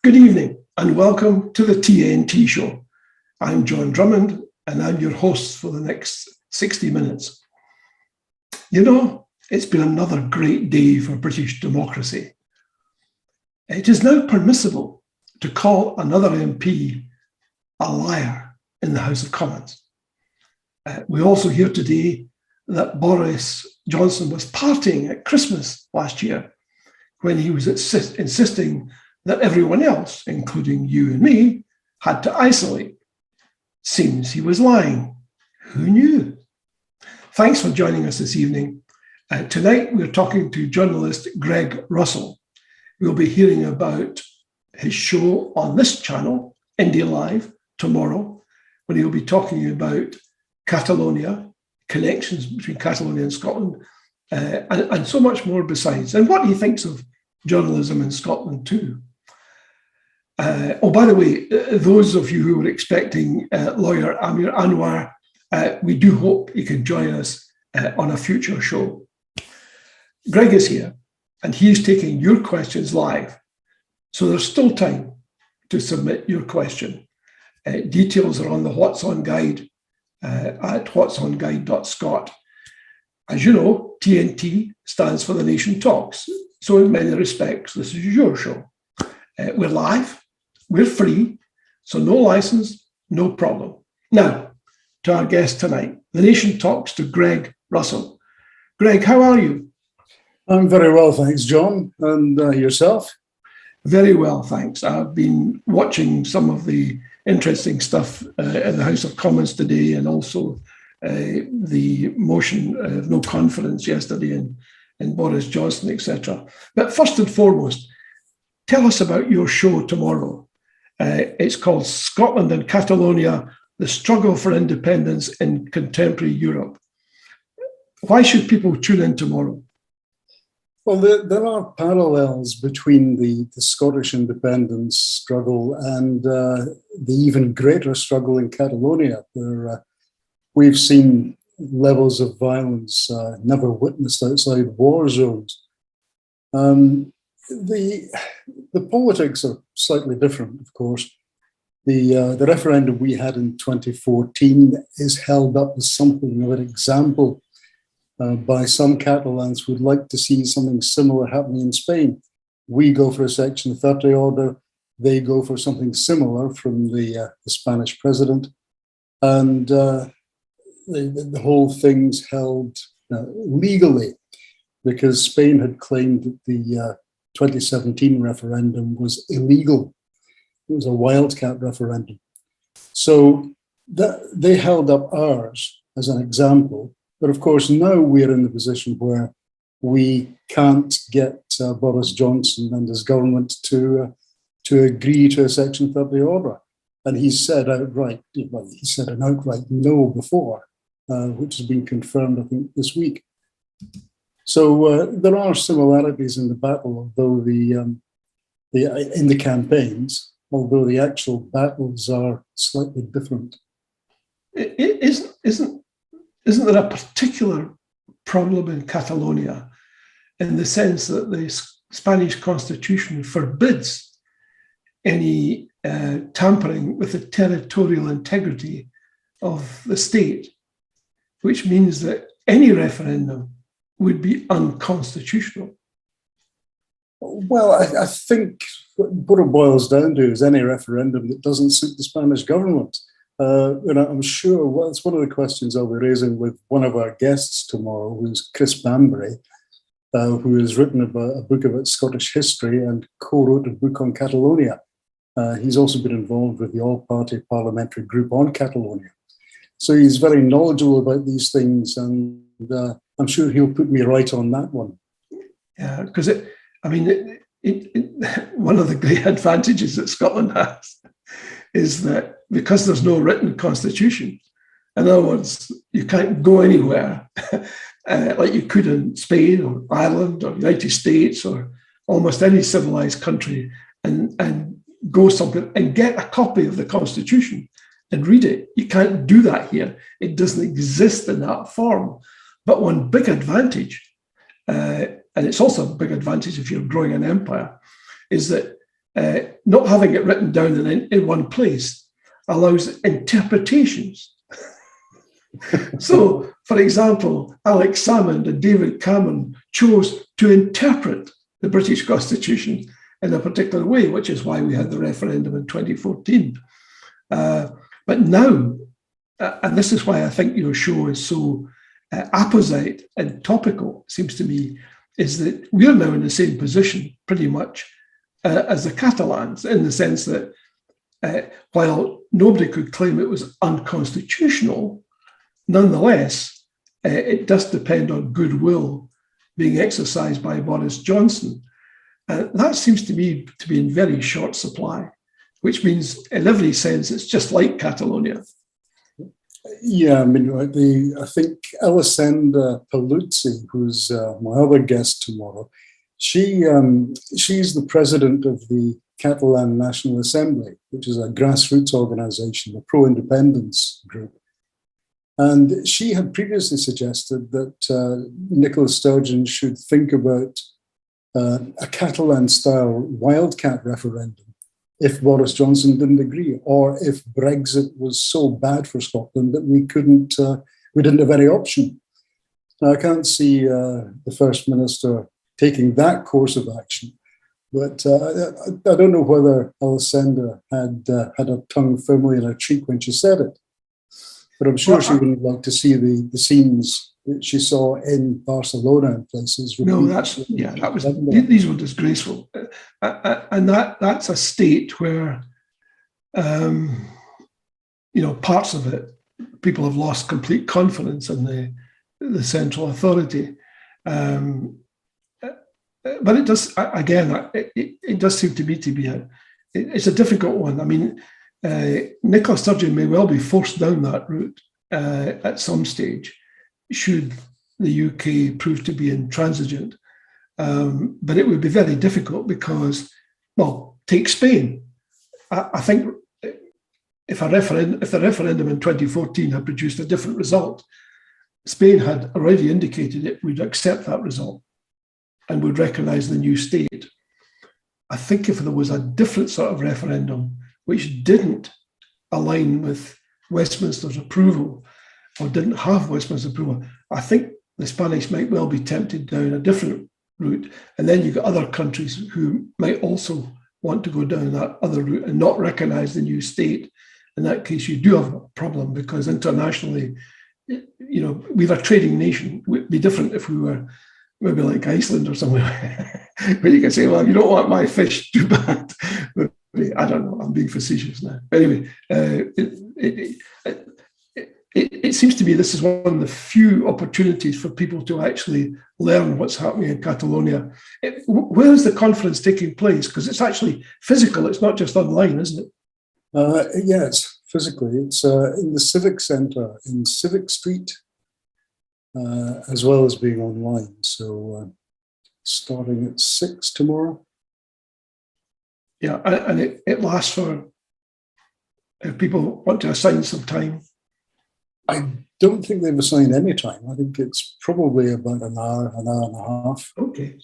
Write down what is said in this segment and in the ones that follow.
Good evening and welcome to the TNT show. I'm John Drummond and I'm your host for the next 60 minutes. You know, it's been another great day for British democracy. It is now permissible to call another MP a liar in the House of Commons. We also hear today that Boris Johnson was partying at Christmas last year when he was insisting that everyone else, including you and me, had to isolate. Seems he was lying. Who knew? Thanks for joining us this evening. Tonight, we're talking to journalist Greg Russell. We'll be hearing about his show on this channel, INDYLIVE, tomorrow, when he'll be talking about Catalonia, connections between Catalonia and Scotland, and so much more besides, and what he thinks of journalism in Scotland too. By the way, those of you who were expecting lawyer Amir Anwar, we do hope you can join us on a future show. Greg is here and he's taking your questions live. So there's still time to submit your question. Details are on the What's On guide at whatsonguide.scot. As you know, TNT stands for The Nation Talks. So in many respects, this is your show. We're live, we're free, so no license, no problem. Now, to our guest tonight, The Nation talks to Greg Russell. Greg, how are you? I'm very well, thanks, John. And yourself? Very well, thanks. I've been watching some of the interesting stuff in the House of Commons today, and also the motion of no confidence yesterday in Boris Johnson, etc. But first and foremost, tell us about your show tomorrow. It's called Scotland and Catalonia, the Struggle for Independence in Contemporary Europe. Why should people tune in tomorrow? Well, there are parallels between the Scottish independence struggle and the even greater struggle in Catalonia, where we've seen levels of violence never witnessed outside war zones. The politics are slightly different, of course. The referendum we had in 2014 is held up as something of an example by some Catalans who would like to see something similar happening in Spain. We go for a Section 30 order, they go for something similar from the Spanish president, and the whole thing's held legally, because Spain had claimed that the 2017 referendum was illegal. It was a wildcat referendum. So they held up ours as an example. But of course, now we're in the position where we can't get Boris Johnson and his government to agree to a Section 30 order. And he said outright, he said an outright no before, which has been confirmed, I think, this week. So there are similarities in the battle, although in the campaigns, although the actual battles are slightly different. Isn't there a particular problem in Catalonia in the sense that the Spanish constitution forbids any tampering with the territorial integrity of the state, which means that any referendum would be unconstitutional? Well, I think what it boils down to is any referendum that doesn't suit the Spanish government. I'm sure it's one of the questions I'll be raising with one of our guests tomorrow, who's Chris Bambury, who has written a book about Scottish history and co-wrote a book on Catalonia. He's also been involved with the all-party parliamentary group on Catalonia. So he's very knowledgeable about these things, and I'm sure he'll put me right on that one. Yeah, because one of the great advantages that Scotland has is that because there's no written constitution, in other words, you can't go anywhere like you could in Spain or Ireland or United States or almost any civilized country and go somewhere and get a copy of the constitution and read it. You can't do that here. It doesn't exist in that form. But one big advantage, and it's also a big advantage if you're growing an empire, is that not having it written down in one place allows interpretations. So, for example, Alex Salmond and David Cameron chose to interpret the British Constitution in a particular way, which is why we had the referendum in 2014. But now, and this is why I think your show is so apposite and topical, it seems to me, is that we're now in the same position pretty much as the Catalans, in the sense that while nobody could claim it was unconstitutional, nonetheless, it does depend on goodwill being exercised by Boris Johnson. That seems to me to be in very short supply, which means in every sense, it's just like Catalonia. Yeah, I mean, I think Alessandra Paluzzi, who's my other guest tomorrow, she's the president of the Catalan National Assembly, which is a grassroots organization, a pro-independence group. And she had previously suggested that Nicola Sturgeon should think about a Catalan-style wildcat referendum if Boris Johnson didn't agree, or if Brexit was so bad for Scotland that we didn't have any option. Now, I can't see the First Minister taking that course of action, but I don't know whether Alessandra had her tongue firmly in her cheek when she said it. But I'm sure she wouldn't like to see the scenes that she saw in Barcelona and places. No, these were disgraceful, and that's a state where, parts of it, people have lost complete confidence in the central authority. But it does, again, it does seem to me to be it's a difficult one. I mean, Nicola Sturgeon may well be forced down that route at some stage, should the UK prove to be intransigent. But it would be very difficult because, well, take Spain. I think if the referendum in 2014 had produced a different result, Spain had already indicated it would accept that result and would recognise the new state. I think if there was a different sort of referendum which didn't align with Westminster's approval or didn't have Westminster's approval, I think the Spanish might well be tempted down a different route. And then you've got other countries who might also want to go down that other route and not recognise the new state. In that case, you do have a problem because internationally, we're a trading nation. It would be different if we were maybe like Iceland or somewhere, where you can say, well, you don't want my fish, too bad. But I don't know, I'm being facetious now. But anyway, it seems to me this is one of the few opportunities for people to actually learn what's happening in Catalonia. Where is the conference taking place? Because it's actually physical, it's not just online, isn't it? Yes, physically. It's in the Civic Centre in Civic Street, as well as being online. So starting at 6 tomorrow. Yeah, and it lasts for, if people want to assign some time. I don't think they've assigned any time. I think it's probably about an hour and a half. Okay.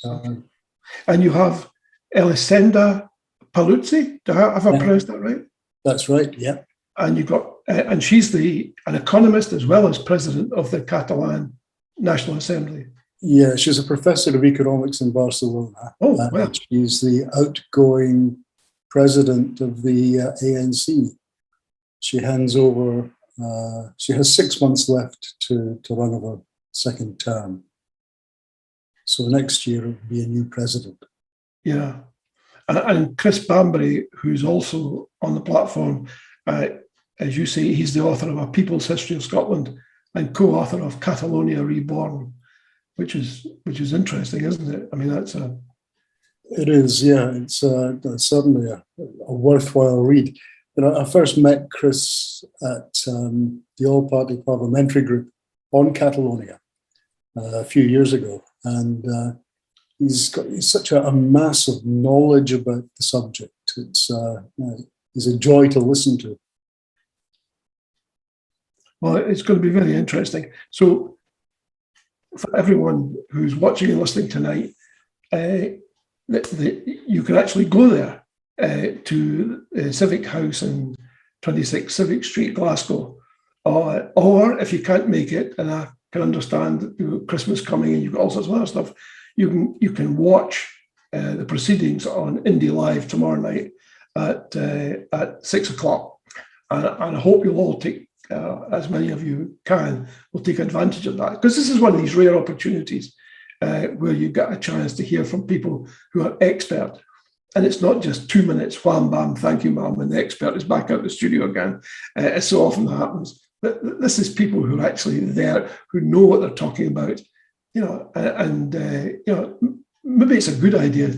And you have Elisenda Paluzzi. Have I pronounced that right? That's right, yeah. And you've got, and she's an economist as well as president of the Catalan National Assembly. Yeah, she's a professor of economics in Barcelona. Oh, well. She's the outgoing president of the ANC. She hands over, she has 6 months left to run her second term. So next year it will be a new president. Yeah. And Chris Bambury, who's also on the platform, as you say, he's the author of A People's History of Scotland and co-author of Catalonia Reborn, which is interesting, isn't it? I mean, It is, yeah. It's certainly a worthwhile read. I first met Chris at the All-Party Parliamentary Group on Catalonia a few years ago, and he's such a mass of knowledge about the subject. He's a joy to listen to. Well, it's going to be very interesting. So for everyone who's watching and listening tonight, you can actually go there to Civic House in 26 Civic Street, Glasgow. Or if you can't make it, and I can understand Christmas coming and you've got all sorts of other stuff, you can watch the proceedings on INDYLIVE tomorrow night at 6 o'clock. And I hope you'll all take, as many of you can, will take advantage of that. Because this is one of these rare opportunities where you get a chance to hear from people who are expert. And it's not just 2 minutes, wham, bam, thank you, ma'am, and the expert is back out the studio again. As so often happens. But this is people who are actually there, who know what they're talking about, maybe it's a good idea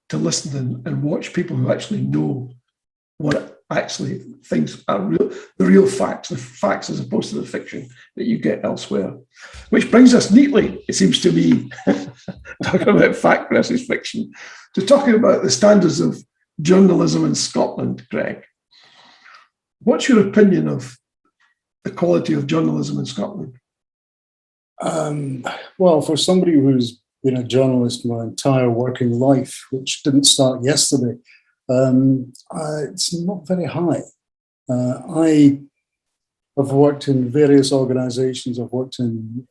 to listen and watch people who actually know what actually things are real, the real facts, the facts as opposed to the fiction that you get elsewhere. Which brings us neatly, it seems to me, talking about fact versus fiction, to talking about the standards of journalism in Scotland, Greg. What's your opinion of the quality of journalism in Scotland? Well, for somebody who's been a journalist my entire working life, which didn't start yesterday, it's not very high. I have worked in various organizations. I've worked in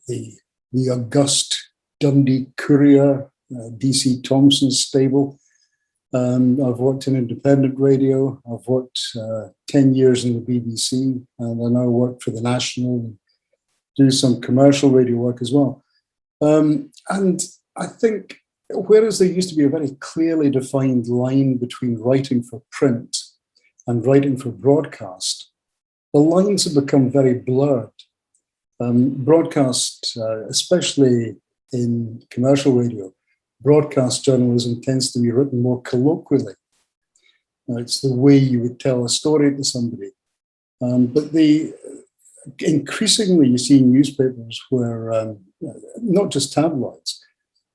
the august Dundee Courier, DC Thompson's stable. I've worked in independent radio. I've worked 10 years in the BBC, and I now work for the National and do some commercial radio work as well. And I think, whereas there used to be a very clearly defined line between writing for print and writing for broadcast, the lines have become very blurred. Broadcast, especially in commercial radio, broadcast journalism tends to be written more colloquially. It's the way you would tell a story to somebody. But increasingly you see newspapers where, not just tabloids,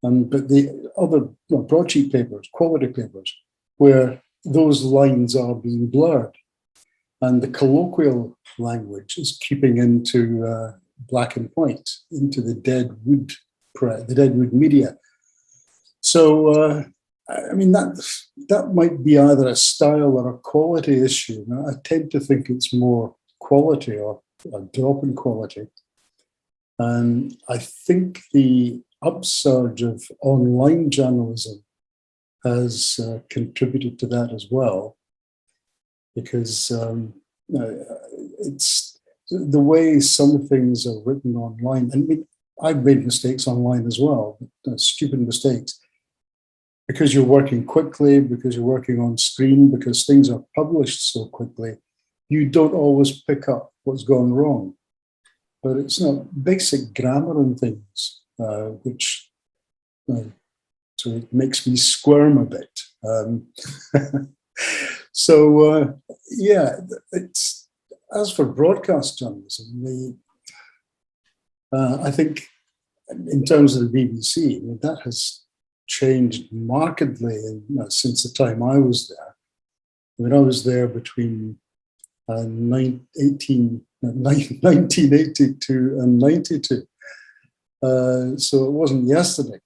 but the other broadsheet papers, quality papers, where those lines are being blurred. And the colloquial language is creeping into black and white, into the dead wood media. So, I mean, that might be either a style or a quality issue. I tend to think it's more quality or a drop in quality. And I think the upsurge of online journalism has contributed to that as well, because it's the way some things are written online. And I've made mistakes online as well, stupid mistakes, because you're working quickly, because you're working on screen, because things are published so quickly, you don't always pick up what's gone wrong. But it's not basic grammar and things, which so it makes me squirm a bit. Yeah, it's, as for broadcast journalism, I think in terms of the BBC, that has changed markedly since the time I was there. I mean, I was there between 1982 and 92. So it wasn't yesterday.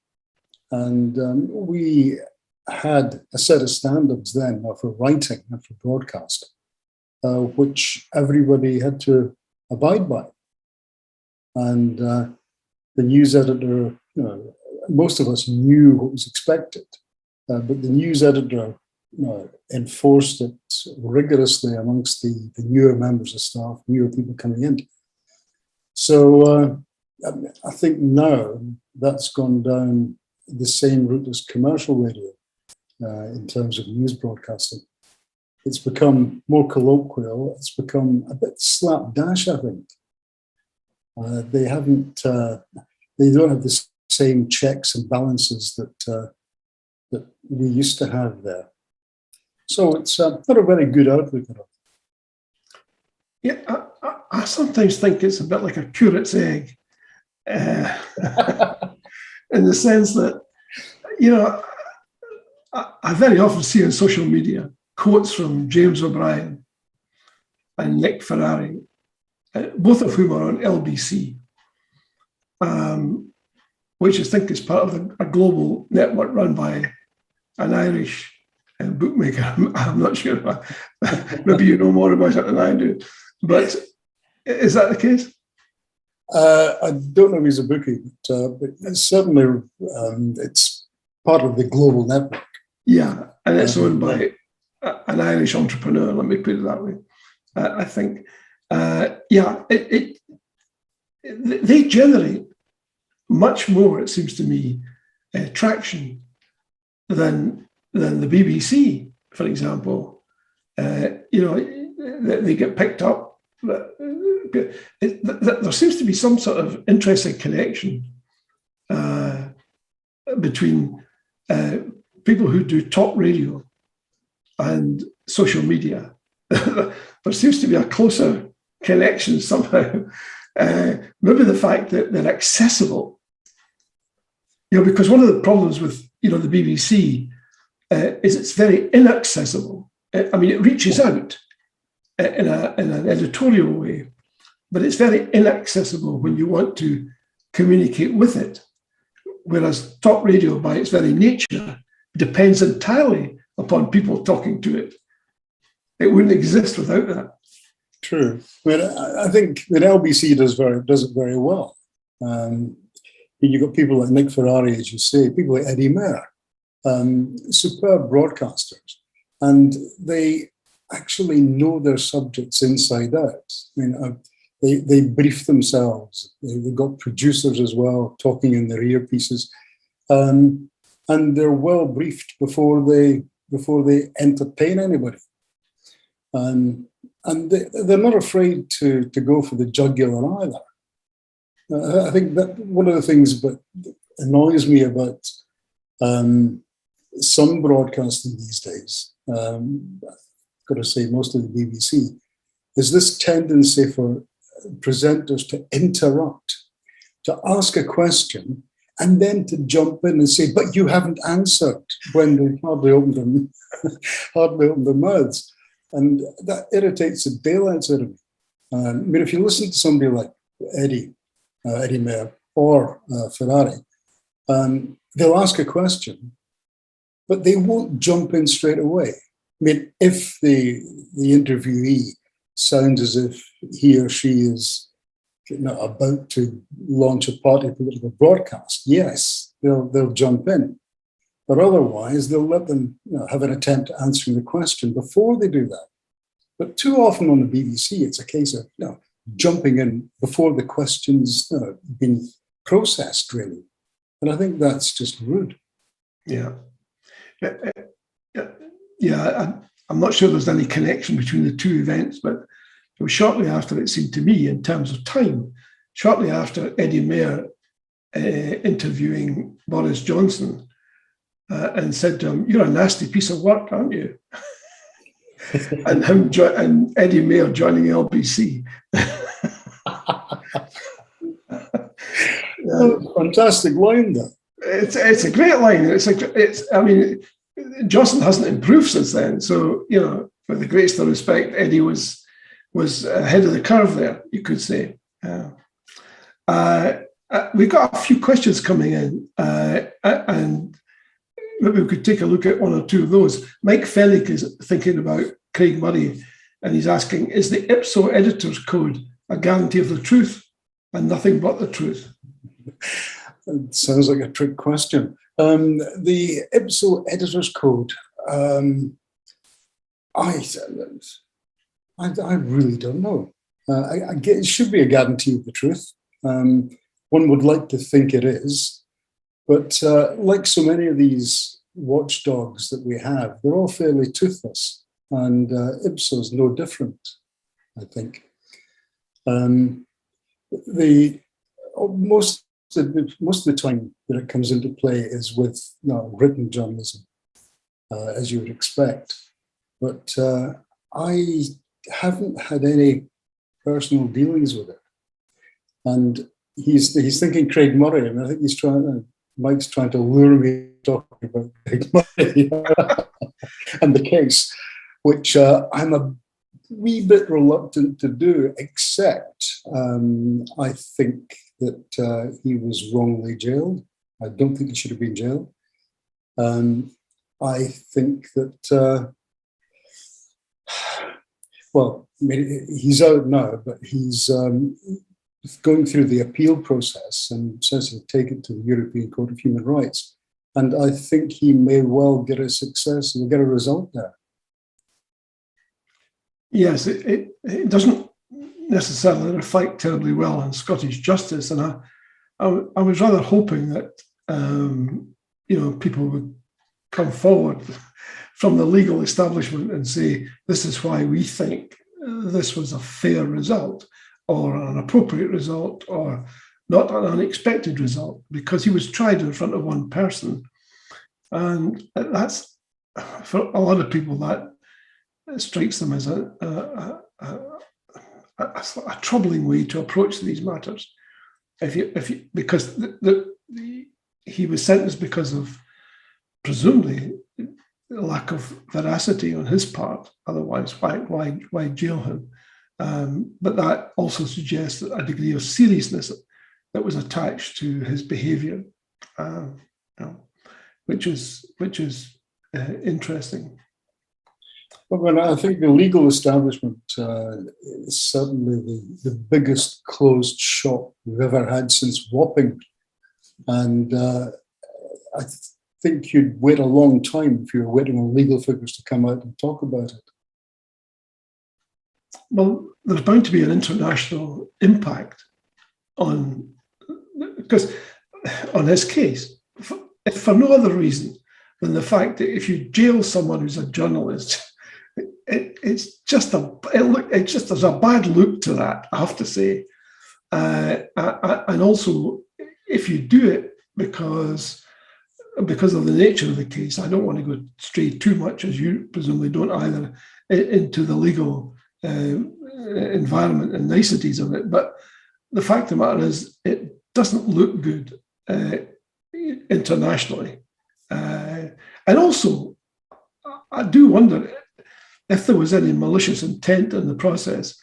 And we had a set of standards then for writing and for broadcast, which everybody had to abide by. And the news editor, most of us knew what was expected, but the news editor enforced it rigorously amongst the newer members of staff, newer people coming in. So I think now that's gone down the same route as commercial radio in terms of news broadcasting. It's become more colloquial. It's become a bit slapdash, I think. They don't have the same checks and balances that we used to have there. So it's not a very good outlook at all. Yeah, I sometimes think it's a bit like a curate's egg, in the sense that, I very often see on social media quotes from James O'Brien and Nick Ferrari, both of whom are on LBC, which I think is part of a global network run by an Irish bookmaker. I'm not sure. Maybe you know more about it than I do. But is that the case? I don't know if he's a bookie, but it's certainly it's part of the global network. Yeah, and it's owned by an Irish entrepreneur, let me put it that way. I think, they generate much more, it seems to me, traction than the BBC, for example. They get picked up. There seems to be some sort of interesting connection between people who do talk radio and social media. There seems to be a closer connection somehow. Maybe the fact that they're accessible. Because one of the problems with the BBC is it's very inaccessible. I mean, it reaches out in an editorial way, but it's very inaccessible when you want to communicate with it. Whereas talk radio, by its very nature, depends entirely upon people talking to it. It wouldn't exist without that. True. I think that LBC does it very well. You've got people like Nick Ferrari, as you say, people like Eddie Mair, superb broadcasters, and they actually know their subjects inside out. They brief themselves. They've got producers as well talking in their earpieces, and they're well briefed before they entertain anybody. And they're not afraid to go for the jugular either. I think that one of the things that annoys me about some broadcasting these days, I've got to say most of the BBC, is this tendency for presenters to interrupt, to ask a question, and then to jump in and say, "But you haven't answered," when they hardly opened their mouths. And that irritates the daylights out of me. If you listen to somebody like Eddie Mair or Ferrari, they'll ask a question, but they won't jump in straight away. If the interviewee sounds as if he or she is about to launch a party political broadcast, yes, they'll jump in. But otherwise, they'll let them have an attempt at answering the question before they do that. But too often on the BBC, it's a case of jumping in before the question's been processed, really. And I think that's just rude. Yeah. I'm not sure there's any connection between the two events, but it was shortly after, it seemed to me, in terms of time, shortly after Eddie Mair interviewing Boris Johnson and said to him, "You're a nasty piece of work, aren't you?" and Eddie Mair joining LBC. Fantastic line, though. It's a great line. Johnson hasn't improved since then. So, with the greatest of respect, Eddie was ahead of the curve there, you could say. We've got a few questions coming in, and maybe we could take a look at one or two of those. Mike Fellick is thinking about Craig Murray, and he's asking, is the Ipso editor's code a guarantee of the truth and nothing but the truth? It sounds like a trick question. The Ipso editor's code, I really don't know. It should be a guarantee of the truth. One would like to think it is, but like so many of these watchdogs that we have, they're all fairly toothless, and Ipso's no different, I think. Most of the time that it comes into play is with written journalism, as you would expect. But I haven't had any personal dealings with it. And he's thinking Craig Murray, and I think Mike's trying to lure me talking about Craig Murray and the case, which I'm a wee bit reluctant to do, except I think that he was wrongly jailed. I don't think he should have been jailed. I think that, well, I mean, he's out now, but he's going through the appeal process and says he'll take it to the European Court of Human Rights. And I think he may well get a success and get a result there. Yes, it doesn't necessarily reflect terribly well on Scottish justice. And I was rather hoping that, people would come forward from the legal establishment and say, this is why we think this was a fair result, or an appropriate result, or not an unexpected result, because he was tried in front of one person. And that's, for a lot of people, that strikes them as a troubling way to approach these matters. Because he was sentenced because of presumably lack of veracity on his part. Otherwise, why jail him? But that also suggests a degree of seriousness that was attached to his behaviour, which is interesting. Well, I think the legal establishment is certainly the biggest closed shop we've ever had since Wapping. And I think you'd wait a long time if you were waiting on legal figures to come out and talk about it. Well, there's bound to be an international impact on his case, if for no other reason than the fact that if you jail someone who's a journalist, it's just there's a bad look to that, I have to say, and also if you do it because of the nature of the case. I don't want to go stray too much, as you presumably don't either, into the legal environment and niceties of it. But the fact of the matter is, it doesn't look good internationally. And also, I do wonder if there was any malicious intent in the process.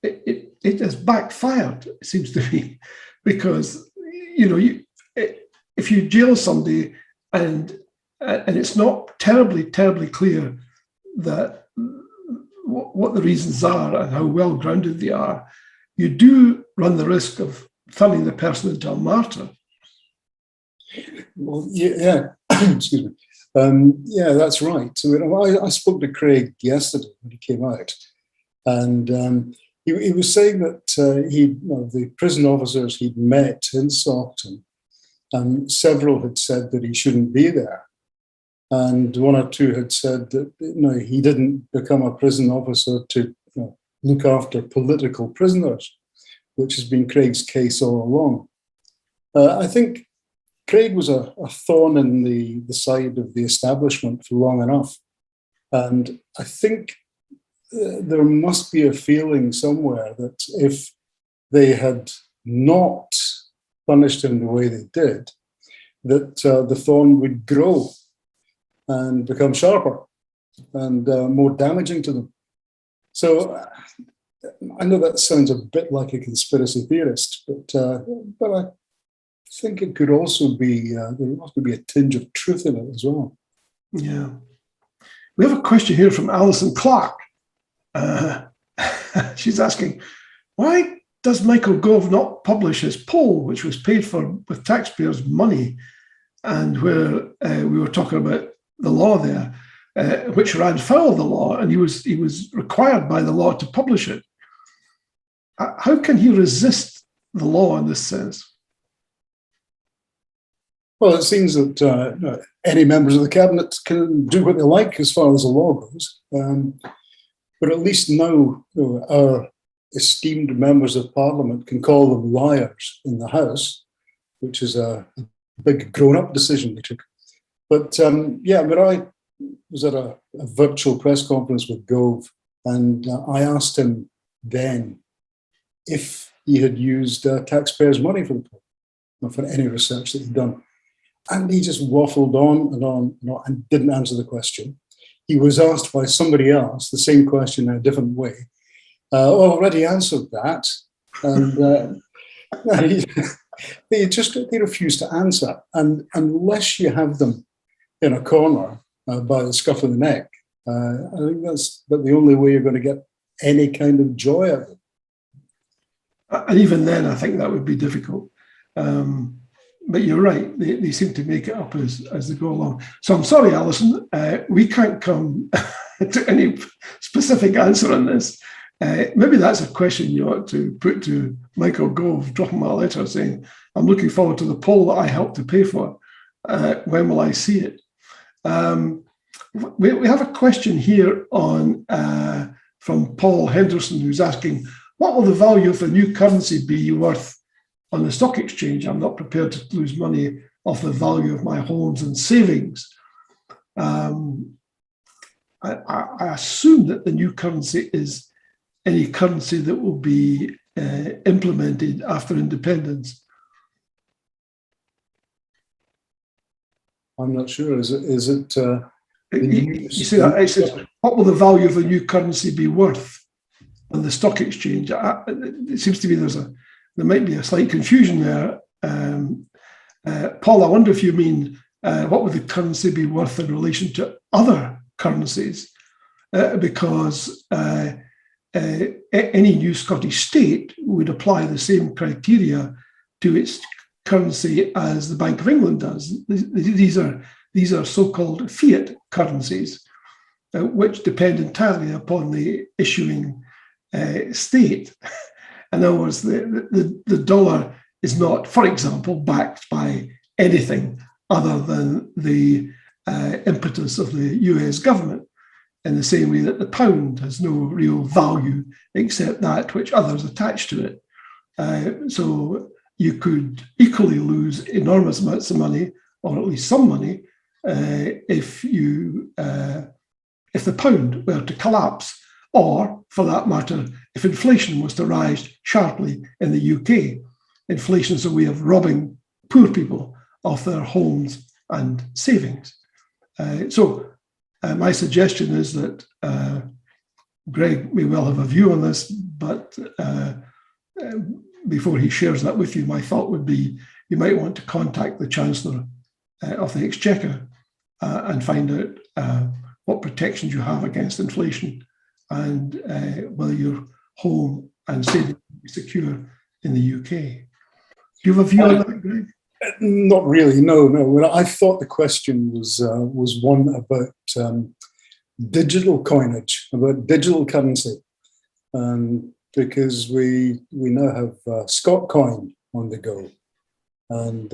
It has backfired, it seems to me, because if you jail somebody and it's not terribly clear that what the reasons are and how well grounded they are, you do run the risk of turning the person into a martyr. Well, yeah. Excuse me. Yeah, that's right. So I spoke to Craig yesterday when he came out, and he was saying that the prison officers he'd met in Stockton, several had said that he shouldn't be there, and one or two had said that he didn't become a prison officer to look after political prisoners, which has been Craig's case all along. I think Craig was a thorn in the side of the establishment for long enough. And I think there must be a feeling somewhere that if they had not punished him the way they did, that the thorn would grow and become sharper and more damaging to them. So I know that sounds a bit like a conspiracy theorist, but I think it could also be, there must be a tinge of truth in it as well. Yeah. We have a question here from Alison Clark. She's asking, why does Michael Gove not publish his poll, which was paid for with taxpayers' money, and where we were talking about the law there, which ran foul of the law, and he was required by the law to publish it? How can he resist the law in this sense? Well, it seems that any members of the cabinet can do what they like as far as the law goes. But at least now our esteemed members of Parliament can call them liars in the House, which is a big grown-up decision they took. But I was at a virtual press conference with Gove, and I asked him then if he had used taxpayers' money for the poll, or for any research that he'd done. And he just waffled on and on and on and didn't answer the question. He was asked by somebody else the same question in a different way. Already answered that. And they refused to answer. And unless you have them in a corner by the scruff of the neck, I think that's but the only way you're going to get any kind of joy out of it. And even then, I think that would be difficult. But you're right, they seem to make it up as they go along. So I'm sorry, Alison, we can't come to any specific answer on this. Maybe that's a question you ought to put to Michael Gove, drop him a letter saying, I'm looking forward to the poll that I helped to pay for. When will I see it? We have a question here on from Paul Henderson, who's asking, what will the value of the new currency be worth on the stock exchange? I'm not prepared to lose money off the value of my homes and savings. I assume that the new currency is any currency that will be implemented after independence. I'm not sure. Is it? You see that? It says, what will the value of the new currency be worth on the stock exchange? It seems to me there might be a slight confusion there. Paul, I wonder if you mean what would the currency be worth in relation to other currencies? Because any new Scottish state would apply the same criteria to its currency as the Bank of England does. These are so-called fiat currencies, which depend entirely upon the issuing state. In other words, the dollar is not, for example, backed by anything other than the impetus of the US government, in the same way that the pound has no real value except that which others attach to it. So you could equally lose enormous amounts of money, or at least some money, if the pound were to collapse, or for that matter, if inflation was to rise sharply in the UK. Inflation is a way of robbing poor people of their homes and savings. So my suggestion is that Greg may well have a view on this, but before he shares that with you, my thought would be you might want to contact the Chancellor of the Exchequer and find out what protections you have against inflation and whether your home and savings will be secure in the UK. Do you have a view on that, Greg? Not really, no. I thought the question was one about digital coinage, about digital currency, because we now have Scot coin on the go, and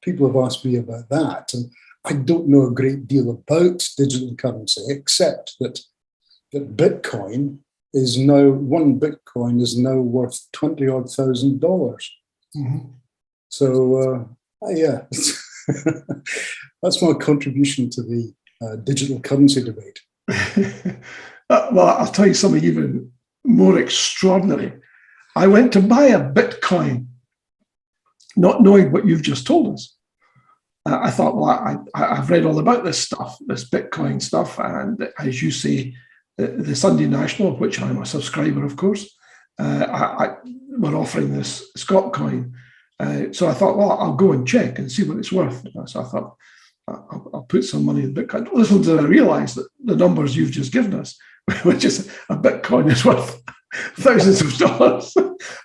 people have asked me about that, and I don't know a great deal about digital currency except that Bitcoin is now, one Bitcoin is now worth $20,000. Mm-hmm. So, yeah, that's my contribution to the digital currency debate. Well, I'll tell you something even more extraordinary. I went to buy a Bitcoin, not knowing what you've just told us. I thought, well, I've read all about this stuff, this Bitcoin stuff, and as you say, the Sunday National, of which I'm a subscriber, of course, were offering this Scot coin. So I thought, well, I'll go and check and see what it's worth. So I thought, I'll put some money in Bitcoin. Little did I realize that the numbers you've just given us, which is a Bitcoin is worth thousands of dollars.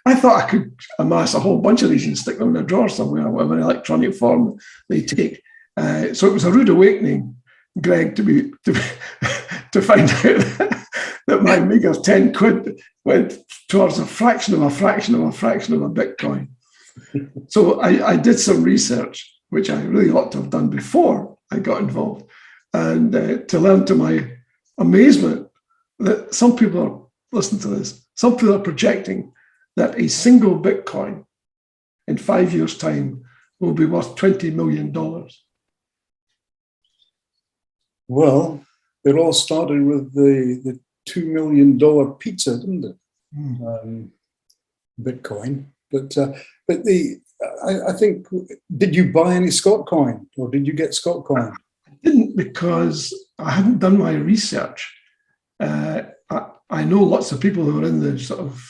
I thought I could amass a whole bunch of these and stick them in a drawer somewhere, whatever electronic form they take. So it was a rude awakening, Greg, to find out that my meager 10 quid went towards a fraction of a fraction of a fraction of a Bitcoin. So I did some research, which I really ought to have done before I got involved, and to learn to my amazement that some people are, listen to this, some people are projecting that a single Bitcoin in 5 years' time will be worth $20 million. Well, it all started with the $2 million pizza, didn't it? Bitcoin. But I think, did you buy any Scot coin, or did you get Scot coin? I didn't, because I hadn't done my research. I know lots of people who are in the sort of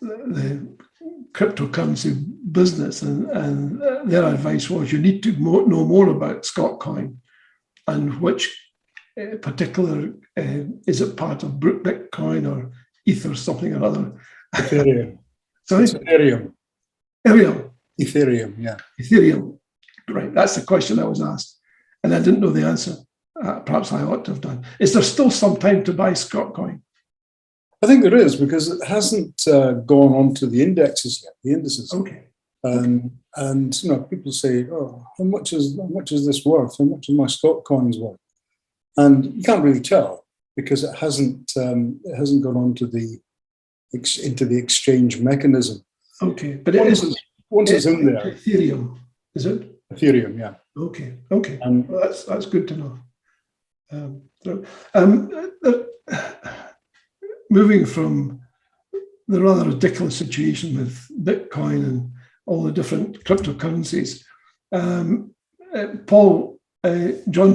the cryptocurrency business, and their advice was you need to know more about Scotcoin and which particular, is it part of Bitcoin or Ether, something or other? Ethereum. Sorry? It's Ethereum. Ethereum, yeah. Ethereum. Right, that's the question I was asked. And I didn't know the answer. Perhaps I ought to have done. Is there still some time to buy Scotcoin? I think there is, because it hasn't gone on to the indexes yet, the indices. Okay. And people say, "Oh, how much is this worth? How much is my Scotcoins worth?" And you can't really tell, because it hasn't gone on to into the exchange mechanism. Okay, but once it's in there. Ethereum, is it? Ethereum, yeah. Okay. Well, that's good to know. Moving from the rather ridiculous situation with Bitcoin and all the different cryptocurrencies, John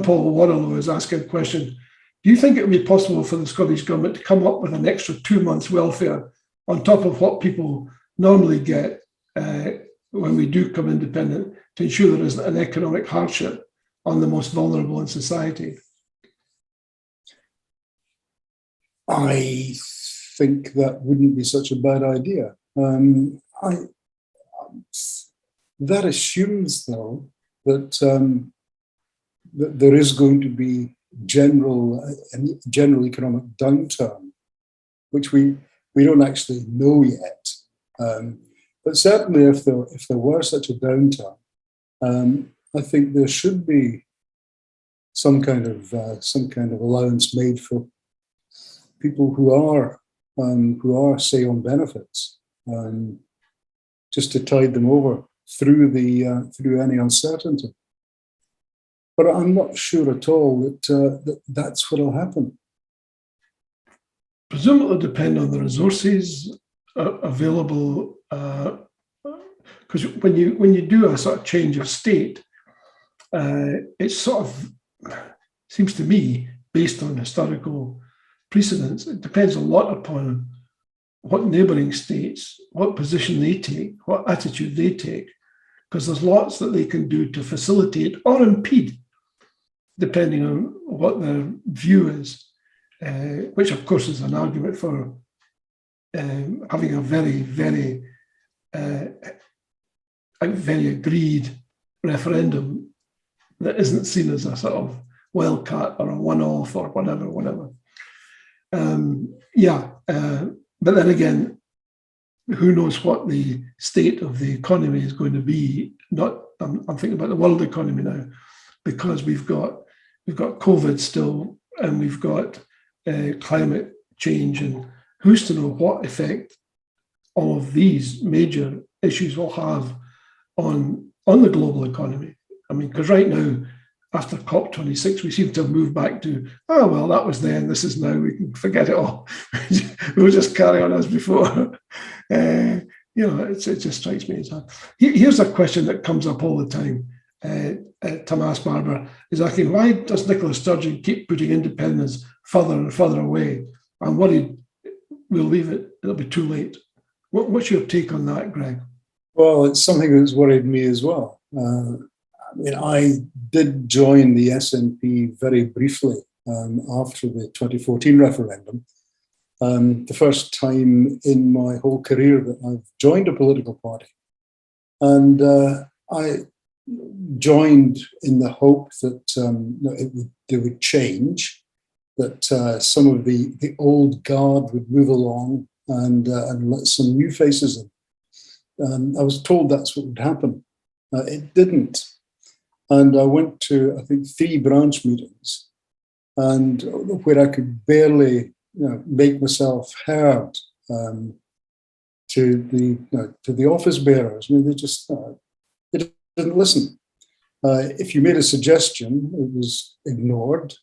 Paul Waterlow is asking a question. Do you think it would be possible for the Scottish Government to come up with an extra 2 months welfare on top of what people normally get when we do come independent, to ensure there isn't an economic hardship on the most vulnerable in society? I think that wouldn't be such a bad idea. That assumes, though, that that there is going to be general economic downturn, which we don't actually know yet. But certainly, if there were such a downturn, I think there should be some kind of allowance made for people who are, say, on benefits, just to tide them over through any uncertainty. But I'm not sure at all that that's what will happen. Presumably, it'll depend on the resources available, because when you do a sort of change of state, it sort of seems to me, based on historical precedents, it depends a lot upon what neighbouring states, what position they take, what attitude they take, because there's lots that they can do to facilitate or impede, depending on what their view is, which of course is an argument for having a very, very, very agreed referendum that isn't seen as a sort of wildcat or a one-off or whatever. But then again, who knows what the state of the economy is going to be? I'm thinking about the world economy now, because we've got COVID still, and we've got climate change, and who's to know what effect all of these major issues will have on the global economy. I mean, because right now, after COP26, we seem to have moved back to, oh, well, that was then, this is now, we can forget it all. We'll just carry on as before. It just strikes me as that. Here's a question that comes up all the time. Tomas Barber is asking, why does Nicola Sturgeon keep putting independence further and further away? I'm worried we'll leave it, it'll be too late. What's your take on that, Greg? Well, it's something that's worried me as well. I did join the SNP very briefly after the 2014 referendum. The first time in my whole career that I've joined a political party. And I joined in the hope that they would change, that some of the old guard would move along and let some new faces in. I was told that's what would happen. It didn't. And I went to, I think, 3 branch meetings, and where I could barely make myself heard to the office bearers. I mean, they didn't listen. If you made a suggestion, it was ignored.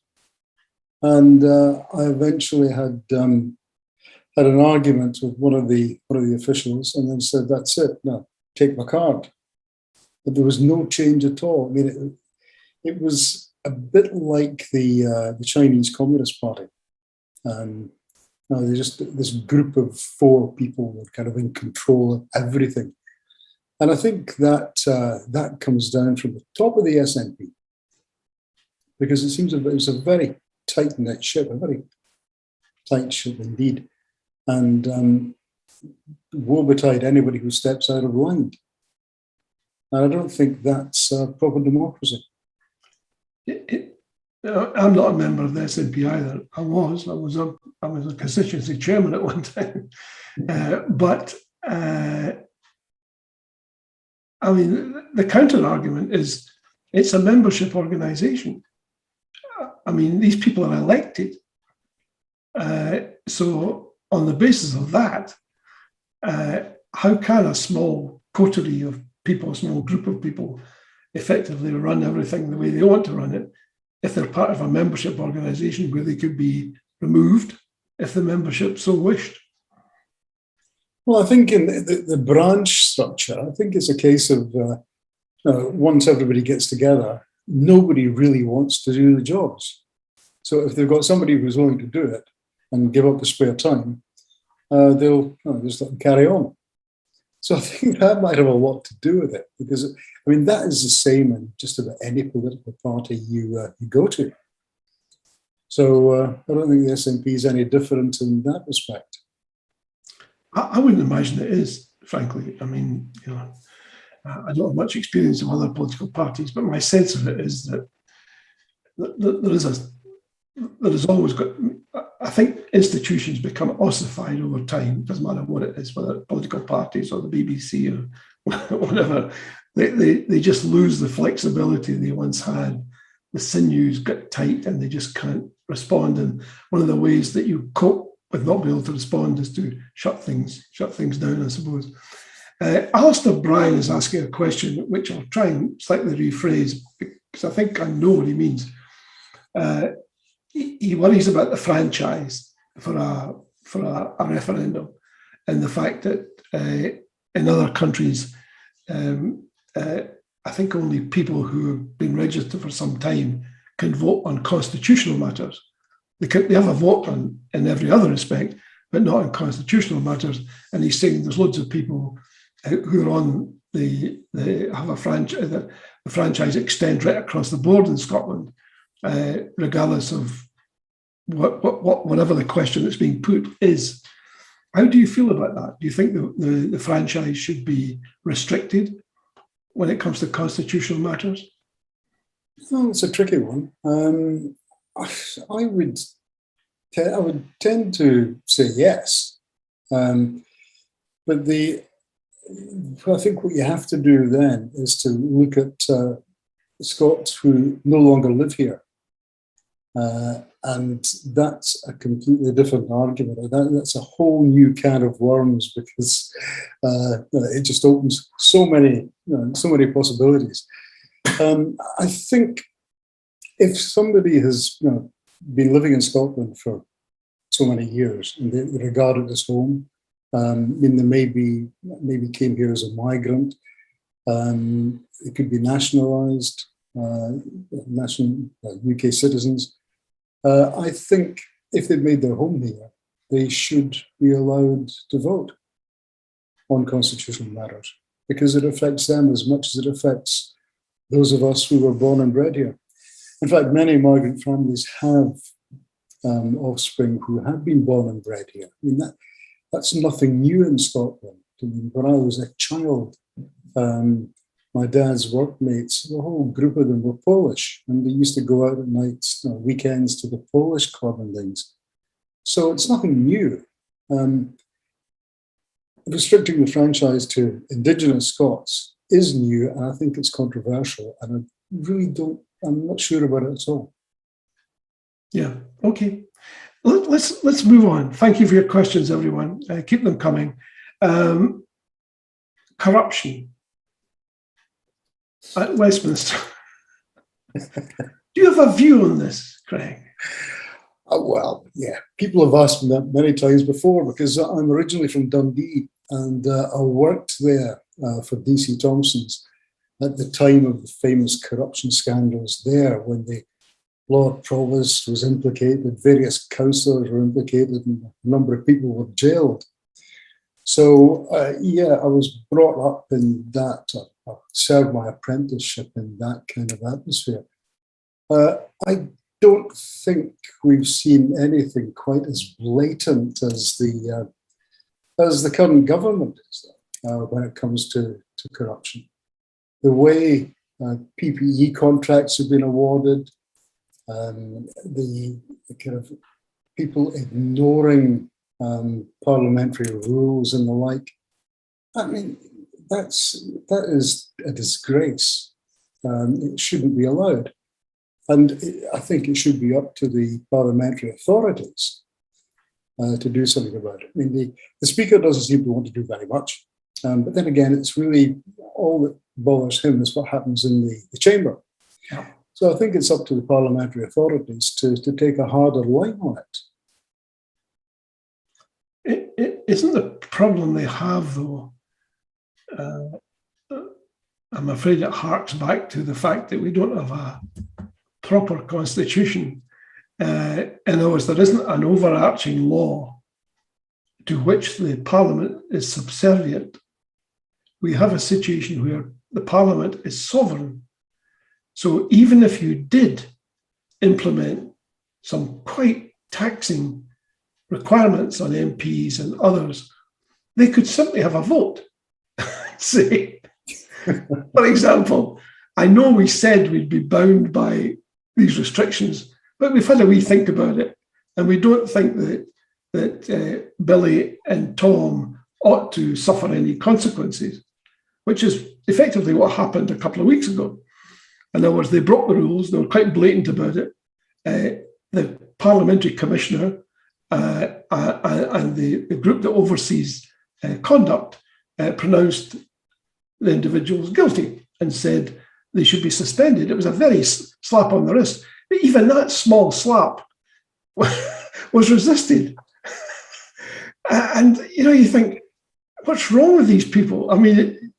And I eventually had an argument with one of the officials, and then said, "That's it. No, take my card." But there was no change at all. I mean, it was a bit like the Chinese Communist Party. They're just this group of 4 people were kind of in control of everything. And I think that that comes down from the top of the SNP, because it seems it's a very tight-knit ship, a very tight ship indeed. And woe betide anybody who steps out of line. And I don't think that's proper democracy. I'm not a member of the SNP either. I was a constituency chairman at one time. But I mean, the counter argument is it's a membership organisation. I mean, these people are elected. So on the basis of that, how can a small coterie of people, a small group of people, effectively run everything the way they want to run it if they're part of a membership organisation where they could be removed if the membership so wished? Well, I think in the branch structure, I think it's a case of once everybody gets together, nobody really wants to do the jobs. So if they've got somebody who's willing to do it and give up the spare time, they'll just let them carry on. So I think that might have a lot to do with it, because I mean that is the same in just about any political party you go to. So I don't think the SNP is any different in that respect. I wouldn't imagine it is, frankly. I mean, you know, I don't have much experience of other political parties, but my sense of it is that there is always got. I think institutions become ossified over time. It doesn't matter what it is, whether it's political parties or the BBC or whatever. They just lose the flexibility they once had. The sinews get tight and they just can't respond. And one of the ways that you cope with not being able to respond is to shut things down, I suppose. Alistair Bryan is asking a question, which I'll try and slightly rephrase, because I think I know what he means. He worries about the franchise for a referendum, and the fact that in other countries, I think only people who have been registered for some time can vote on constitutional matters. They have a vote in every other respect, but not on constitutional matters. And he's saying there's loads of people who are on have a franchise. The franchise extends right across the board in Scotland, regardless of whatever the question that's being put is. How do you feel about that? Do you think the franchise should be restricted when it comes to constitutional matters? Well, it's a tricky one. I would tend to say yes, but I think what you have to do then is to look at Scots who no longer live here, and that's a completely different argument. That's a whole new can of worms, because it just opens so many possibilities. I think if somebody has been living in Scotland for so many years and they regard it as home, I mean, they maybe came here as a migrant, it could be nationalised, UK citizens. I think if they've made their home here, they should be allowed to vote on constitutional matters, because it affects them as much as it affects those of us who were born and bred here. In fact, many migrant families have offspring who have been born and bred here. I mean, that's nothing new in Scotland. I mean, when I was a child, my dad's workmates, the whole group of them were Polish, and they used to go out at nights, weekends, to the Polish club and things. So it's nothing new. Restricting the franchise to Indigenous Scots is new, and I think it's controversial, and I'm not sure about it at all. Yeah, okay. Let's move on. Thank you for your questions, everyone. Keep them coming. Corruption at Westminster. Do you have a view on this, Craig? Well, yeah. People have asked me that many times before, because I'm originally from Dundee, and I worked there for DC Thompson's at the time of the famous corruption scandals there, when the Lord Provost was implicated, various councillors were implicated, and a number of people were jailed. So, yeah, I was brought up in that, I served my apprenticeship in that kind of atmosphere. I don't think we've seen anything quite as blatant as the current government is when it comes to corruption. The way PPE contracts have been awarded, the kind of people ignoring parliamentary rules and the like. I mean, that is a disgrace. It shouldn't be allowed. And I think it should be up to the parliamentary authorities to do something about it. I mean, the Speaker doesn't seem to want to do very much. But then again, it's really all that bothers him is what happens in the chamber. Yeah. So I think it's up to the parliamentary authorities to take a harder line on it. Isn't the problem they have, though, I'm afraid it harks back to the fact that we don't have a proper constitution. In other words, there isn't an overarching law to which the Parliament is subservient. We have a situation where the Parliament is sovereign. So even if you did implement some quite taxing requirements on MPs and others, they could simply have a vote. Say, for example, I know we said we'd be bound by these restrictions, but we've had a wee think about it, and we don't think that Billy and Tom ought to suffer any consequences, which is effectively what happened a couple of weeks ago. In other words, they broke the rules, they were quite blatant about it. The parliamentary commissioner and the group that oversees conduct pronounced the individuals guilty and said they should be suspended. It was a very slap on the wrist. But even that small slap was resisted. And, you think, what's wrong with these people? I mean,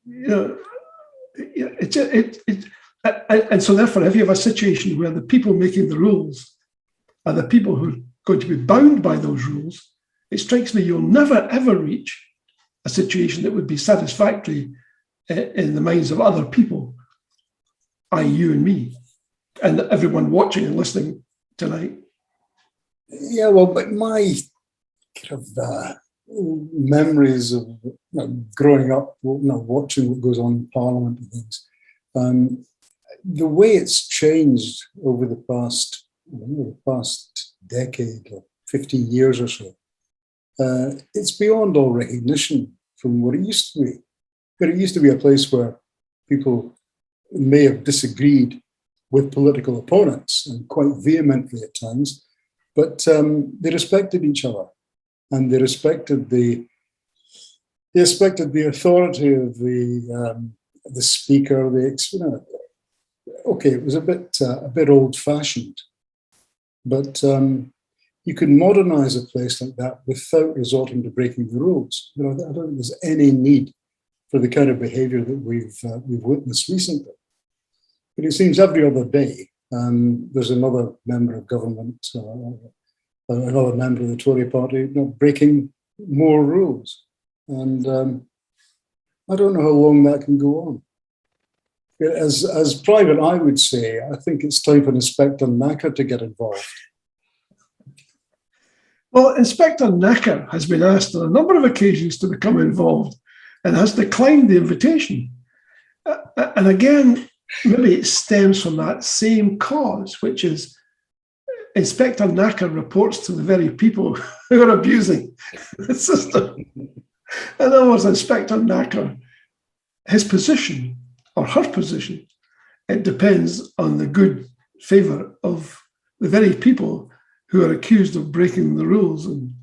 and so therefore, if you have a situation where the people making the rules are the people who are going to be bound by those rules, it strikes me you'll never, ever reach a situation that would be satisfactory in the minds of other people, i.e. you and me, and everyone watching and listening tonight. Yeah, well, but my kind of memories of growing up, watching what goes on in Parliament and things, the way it's changed over the past decade or 15 years or so, it's beyond all recognition from what it used to be. But it used to be a place where people may have disagreed with political opponents, and quite vehemently at times, but they respected each other, and they respected the authority of the speaker. Okay, it was a bit old-fashioned, but you can modernize a place like that without resorting to breaking the rules. I don't think there's any need for the kind of behaviour that we've witnessed recently. But it seems every other day there's another member of government, another member of the Tory party, breaking more rules. And I don't know how long that can go on. As Private Eye would say, I think it's time for Inspector Knacker to get involved. Well, Inspector Knacker has been asked on a number of occasions to become involved and has declined the invitation. And again, maybe it stems from that same cause, which is Inspector Knacker reports to the very people who are abusing the system. In other words, Inspector Knacker, his position or her position, it depends on the good favour of the very people who are accused of breaking the rules and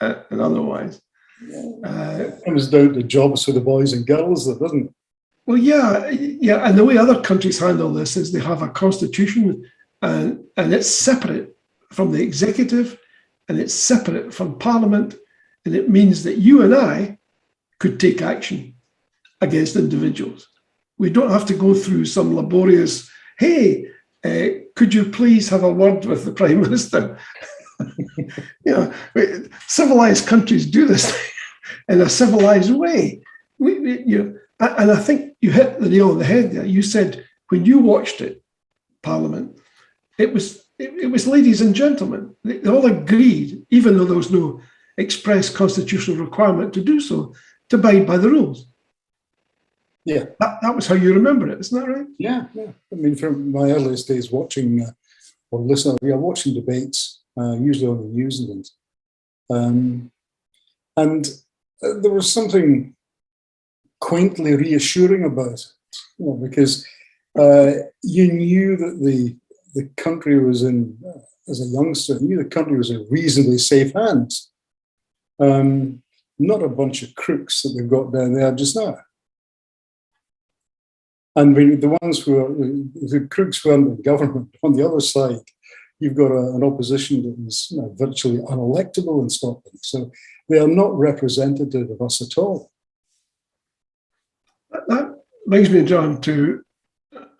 otherwise. It comes down to jobs for the boys and girls, doesn't it? Well, yeah, and the way other countries handle this is they have a constitution, and it's separate from the executive, and it's separate from Parliament, and it means that you and I could take action against individuals. We don't have to go through some laborious, hey, could you please have a word with the Prime Minister? Civilized countries do this. in a civilized way. And I think you hit the nail on the head there. You said when you watched it, Parliament, it was ladies and gentlemen. They all agreed, even though there was no express constitutional requirement to do so, to abide by the rules. Yeah. That was how you remember it, isn't that right? Yeah, yeah. I mean, from my earliest days watching or listening, watching debates, usually on the news and things. And there was something quaintly reassuring about it, because you knew that the country was in, as a youngster, you knew the country was in reasonably safe hands. Not a bunch of crooks that they've got down there just now. And the ones who are the crooks who are in government, on the other side, you've got an opposition that is virtually unelectable in Scotland. So they are not representative of us at all. That brings me, John, to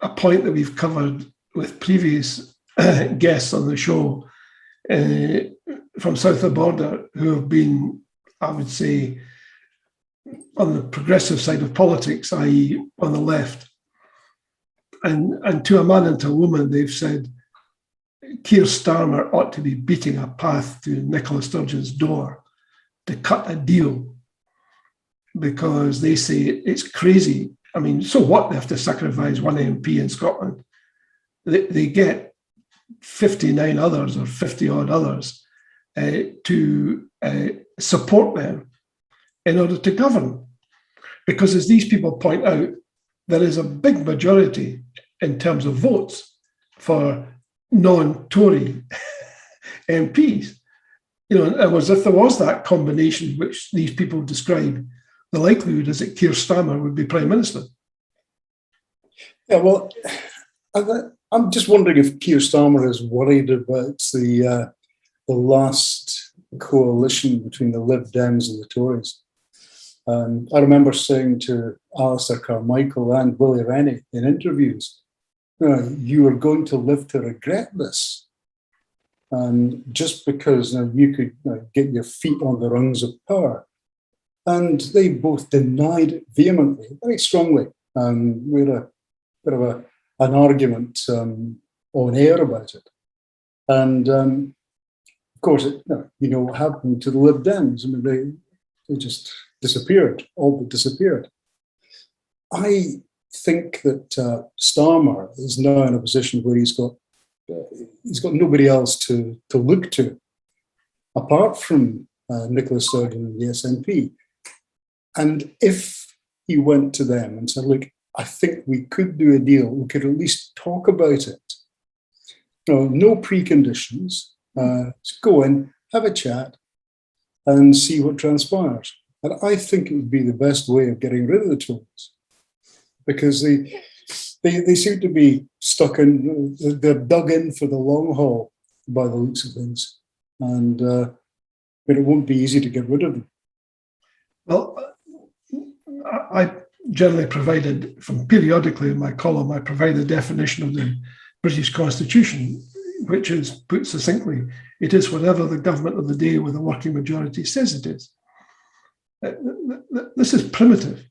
a point that we've covered with previous guests on the show from south of the border who have been, I would say, on the progressive side of politics, i.e. on the left. And to a man and to a woman, they've said, Keir Starmer ought to be beating a path to Nicola Sturgeon's door to cut a deal, because they say it's crazy. I mean, so what? They have to sacrifice one MP in Scotland. They get 59 others or 50 odd others to support them in order to govern. Because as these people point out, there is a big majority in terms of votes for non-Tory MPs. In other words, if there was that combination which these people describe, the likelihood is that Keir Starmer would be Prime Minister. Yeah, well, I'm just wondering if Keir Starmer is worried about the last coalition between the Lib Dems and the Tories. I remember saying to Alistair Carmichael and Willie Rennie in interviews, you are going to live to regret this. And just because you could get your feet on the rungs of power. And they both denied it vehemently, very strongly. We had a bit of an argument on air about it. And of course, you know what happened to the Lib Dems. I mean, they just disappeared, all but disappeared. I think that Starmer is now in a position where he's got nobody else to look to, apart from Nicola Sturgeon and the SNP. And if he went to them and said, look, I think we could do a deal, we could at least talk about it. No preconditions, just go in, have a chat, and see what transpires. And I think it would be the best way of getting rid of the Tories, because they seem to be stuck in, they're dug in for the long haul by the looks of things. And but it won't be easy to get rid of them. Well, I generally provided, from periodically in my column, I provide a definition of the British Constitution, which is, put succinctly, it is whatever the government of the day with a working majority says it is. This is primitive.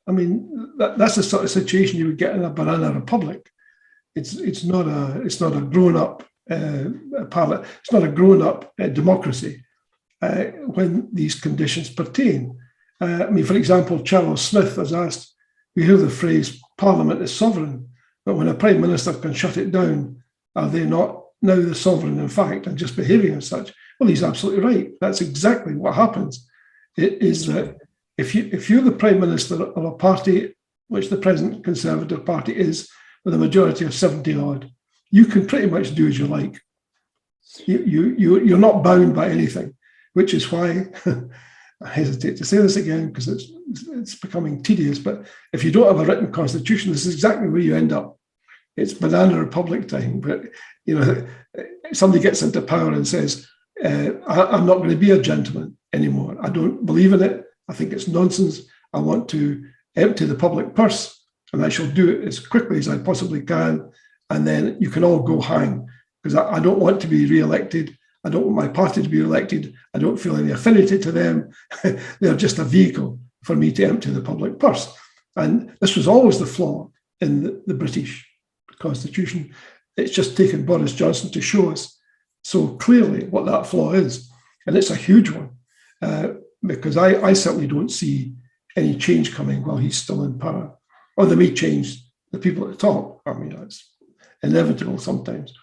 I mean, that's the sort of situation you would get in a banana republic. It's not a grown-up it's not a grown-up democracy when these conditions pertain. I mean, for example, Charles Smith has asked, we hear the phrase Parliament is sovereign, but when a Prime Minister can shut it down, are they not now the sovereign in fact and just behaving as such? Well, he's absolutely right. That's exactly what happens. It is that if you're the Prime Minister of a party, which the present Conservative Party is, with a majority of 70 odd, you can pretty much do as you like. You're not bound by anything, which is why I hesitate to say this again because it's becoming tedious, but if you don't have a written constitution, this is exactly where you end up. It's banana republic time, but somebody gets into power and says, I'm not going to be a gentleman anymore. I don't believe in it. I think it's nonsense. I want to empty the public purse, and I shall do it as quickly as I possibly can. And then you can all go hang, because I don't want to be re-elected. I don't want my party to be elected. I don't feel any affinity to them. They're just a vehicle for me to empty the public purse. And this was always the flaw in the British Constitution. It's just taken Boris Johnson to show us so clearly what that flaw is. And it's a huge one, because I certainly don't see any change coming while he's still in power. Or they may change the people at the top. I mean, it's inevitable sometimes.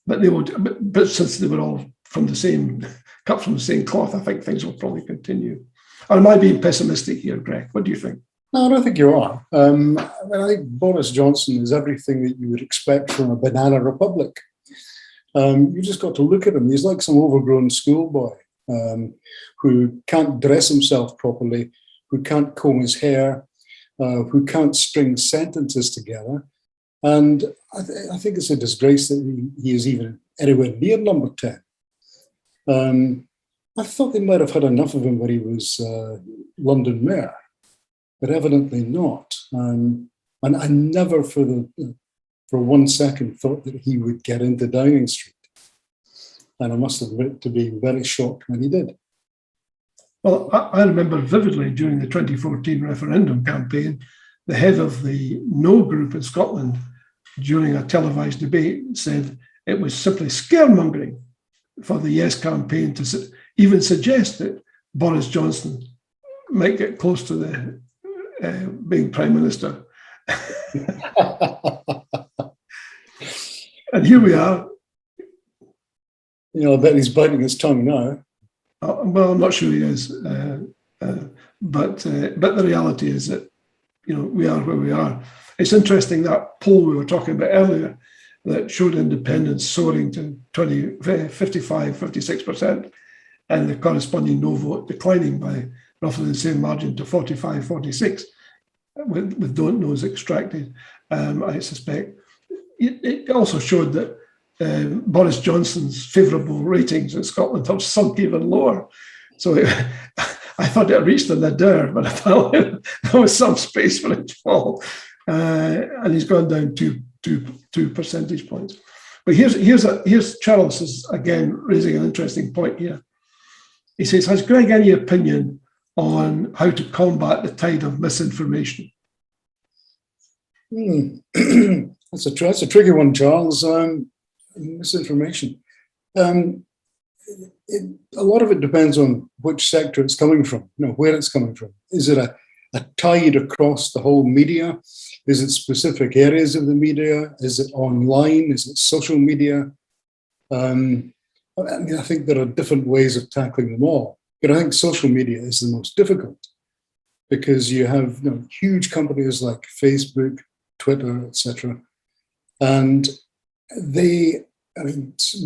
But they would. But since they were all from the same, cut from the same cloth, I think things will probably continue. Or am I being pessimistic here, Greg? What do you think? No, I don't think you are. I think Boris Johnson is everything that you would expect from a banana republic. You just got to look at him. He's like some overgrown schoolboy who can't dress himself properly, who can't comb his hair, who can't string sentences together. And I think it's a disgrace that he is even anywhere near number 10. I thought they might have had enough of him when he was London mayor, but evidently not. And I never for 1 second thought that he would get into Downing Street. And I must admit to being very shocked when he did. Well, I remember vividly during the 2014 referendum campaign, the head of the No group in Scotland, during a televised debate, said it was simply scaremongering for the Yes campaign to even suggest that Boris Johnson might get close to the being Prime Minister. And here we are. I bet he's biting his tongue now. Well, I'm not sure he is, but the reality is that we are where we are. It's interesting that poll we were talking about earlier that showed independence soaring to 55, 56%, and the corresponding no vote declining by roughly the same margin to 45, 46, with don't knows extracted, I suspect. It also showed that Boris Johnson's favourable ratings in Scotland have sunk even lower. So I thought it reached the nadir, but I thought there was some space for it to fall. And he's gone down two percentage points. But here's Charles is again raising an interesting point here. He says, has Greg any opinion on how to combat the tide of misinformation? That's a tricky one, Charles. Misinformation. A lot of it depends on which sector it's coming from, where it's coming from. Is it a tide across the whole media? Is it specific areas of the media? Is it online? Is it social media? I think there are different ways of tackling them all, but I think social media is the most difficult because you have huge companies like Facebook, Twitter, etc. And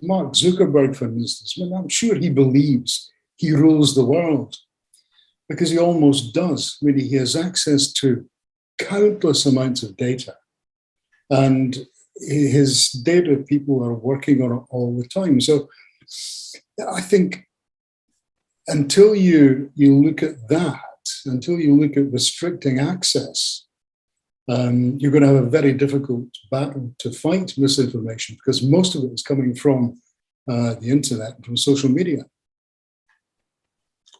Mark Zuckerberg, for instance, I'm sure he believes he rules the world because he almost does. Really, he has access to countless amounts of data, and his data people are working on it all the time. So I think until you look at that, until you look at restricting access, you're going to have a very difficult battle to fight misinformation because most of it is coming from the internet and from social media.